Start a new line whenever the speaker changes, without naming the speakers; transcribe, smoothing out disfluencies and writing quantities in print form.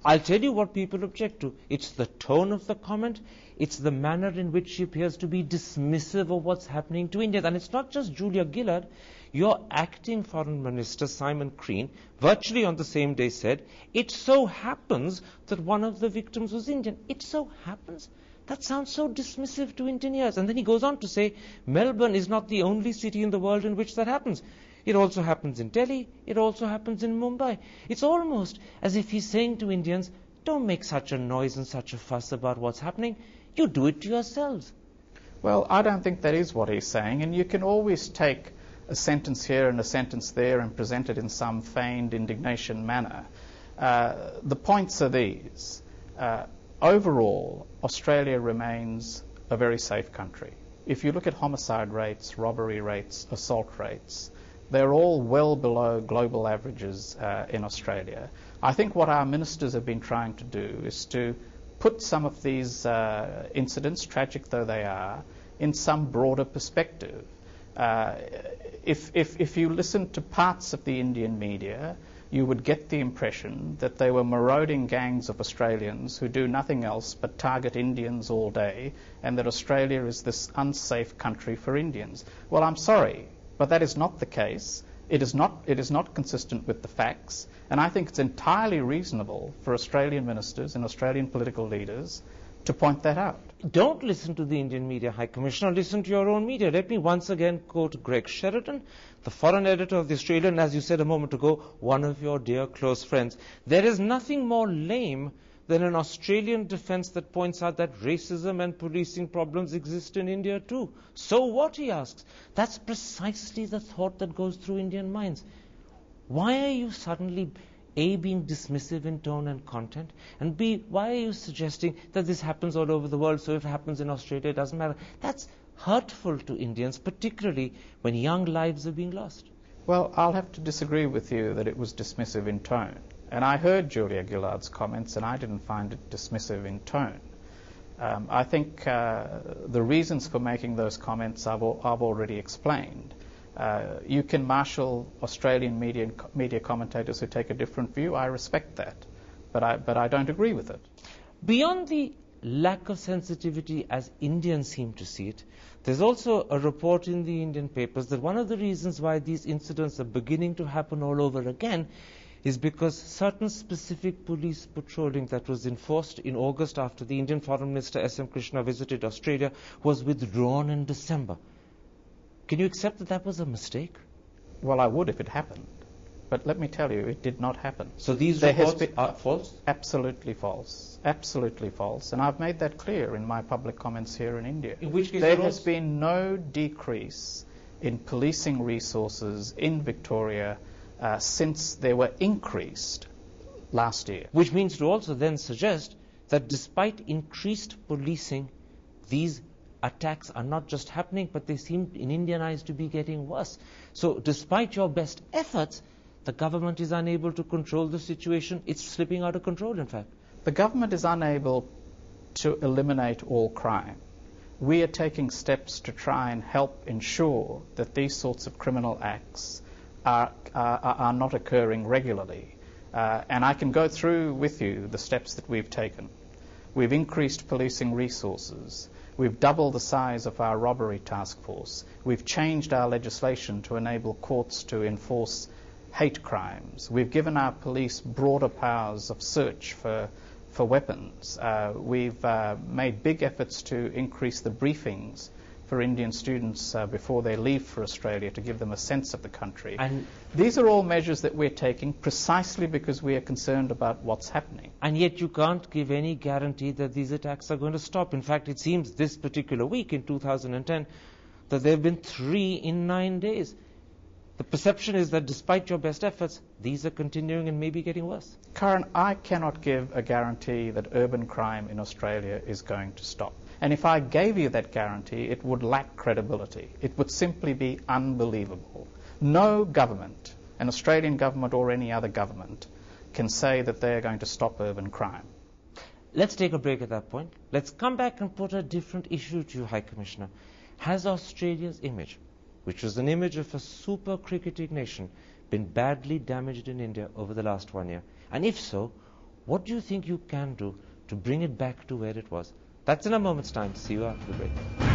I'll tell you what people object to. It's the tone of the comment. It's the manner in which she appears to be dismissive of what's happening to India. And it's not just Julia Gillard. Your acting Foreign Minister, Simon Crean, virtually on the same day said, it so happens that one of the victims was Indian. It so happens? That sounds so dismissive to Indian ears. And then he goes on to say, Melbourne is not the only city in the world in which that happens. It also happens in Delhi. It also happens in Mumbai. It's almost as if he's saying to Indians, don't make such a noise and such a fuss about what's happening. You do it to yourselves.
Well, I don't think that is what he's saying. And you can always take a sentence here and a sentence there and present it in some feigned indignation manner. The points are these. Overall, Australia remains a very safe country. If you look at homicide rates, robbery rates, assault rates, they're all well below global averages in Australia. I think what our ministers have been trying to do is to put some of these incidents, tragic though they are, in some broader perspective. If you listen to parts of the Indian media, you would get the impression that they were marauding gangs of Australians who do nothing else but target Indians all day, and that Australia is this unsafe country for Indians. Well, I'm sorry, but that is not the case. It is not consistent with the facts, and I think it's entirely reasonable for Australian ministers and Australian political leaders to point that out.
Don't listen to the Indian media, High Commissioner. Listen to your own media. Let me once again quote Greg Sheridan, the foreign editor of The Australian, as you said a moment ago, one of your dear close friends. There is nothing more lame than an Australian defense that points out that racism and policing problems exist in India too. So what, he asks? That's precisely the thought that goes through Indian minds. Why are you suddenly A, being dismissive in tone and content, and B, why are you suggesting that this happens all over the world, so if it happens in Australia, it doesn't matter? That's hurtful to Indians, particularly when young lives are being lost.
Well, I'll have to disagree with you that it was dismissive in tone. And I heard Julia Gillard's comments, and I didn't find it dismissive in tone. I think the reasons for making those comments I've already explained. You can marshal Australian media commentators who take a different view. I respect that, but I don't agree with it.
Beyond the lack of sensitivity as Indians seem to see it, there's also a report in the Indian papers that one of the reasons why these incidents are beginning to happen all over again is because certain specific police patrolling that was enforced in August after the Indian Foreign Minister S.M. Krishna visited Australia was withdrawn in December. Can you accept that that was a mistake?
Well, I would if it happened. But let me tell you, it did not happen.
So these reports are false?
Absolutely false. Absolutely false. And I've made that clear in my public comments here in India.
In which case
there has been no decrease in policing resources in Victoria since they were increased last year.
Which means to also then suggest that despite increased policing, these attacks are not just happening, but they seem in Indian eyes to be getting worse. So despite your best efforts, the government is unable to control the situation. It's slipping out of control, in fact.
The government is unable to eliminate all crime. We are taking steps to try and help ensure that these sorts of criminal acts are not occurring regularly. And I can go through with you the steps that we've taken. We've increased policing resources. We've doubled the size of our robbery task force. We've changed our legislation to enable courts to enforce hate crimes. We've given our police broader powers of search for weapons. We've made big efforts to increase the briefings for Indian students before they leave for Australia to give them a sense of the country. And these are all measures that we're taking precisely because we are concerned about what's happening.
And yet you can't give any guarantee that these attacks are going to stop. In fact, it seems this particular week in 2010 that there have been 3 in 9 days. The perception is that despite your best efforts, these are continuing and maybe getting worse.
Karan, I cannot give a guarantee that urban crime in Australia is going to stop. And if I gave you that guarantee, it would lack credibility. It would simply be unbelievable. No government, an Australian government or any other government, can say that they are going to stop urban crime.
Let's take a break at that point. Let's come back and put a different issue to you, High Commissioner. Has Australia's image, which was an image of a super cricketing nation, been badly damaged in India over the last 1 year? And if so, What do you think you can do to bring it back to where it was? That's in a moment's time. See you after the break.